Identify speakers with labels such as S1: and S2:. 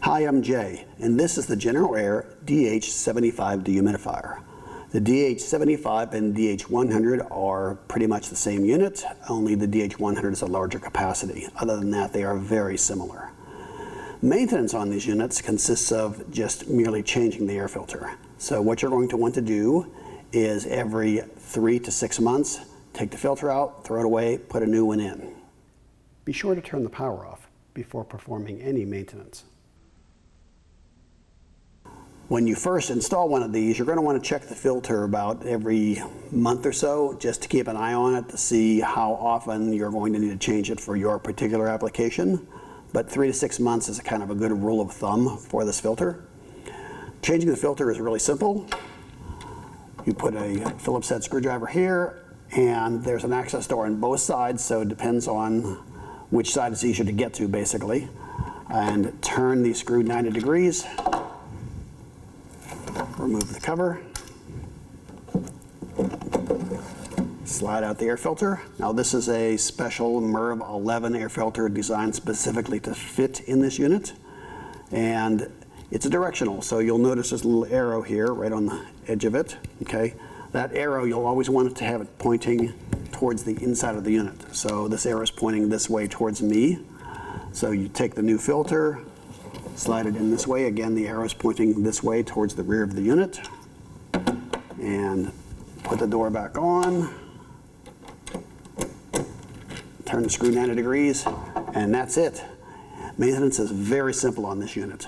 S1: Hi, I'm Jay, and this is the GeneralAire DH75 dehumidifier. The DH75 and DH100 are pretty much the same unit, only the DH100 is a larger capacity. Other than that, they are very similar. Maintenance on these units consists of just merely changing the air filter. So what you're going to want to do is every 3 to 6 months, take the filter out, throw it away, put a new one in. Be sure to turn the power off before performing any maintenance. When you first install one of these, you're going to want to check the filter about every month or so, just to keep an eye on it to see how often you're going to need to change it for your particular application. But 3 to 6 months is a kind of a good rule of thumb for this filter. Changing the filter is really simple. You put a Phillips head screwdriver here, and there's an access door on both sides, so it depends on which side is easier to get to, basically. And turn the screw 90 degrees. Remove the cover. Slide out the air filter. Now this is a special MERV 11 air filter designed specifically to fit in this unit. And it's a directional, so you'll notice this little arrow here right on the edge of it. Okay, that arrow, you'll always want it to have it pointing towards the inside of the unit. So this arrow is pointing this way towards me. So you take the new filter, slide it in this way. Again, the arrow is pointing this way towards the rear of the unit. And put the door back on. Turn the screw 90 degrees, and that's it. Maintenance is very simple on this unit.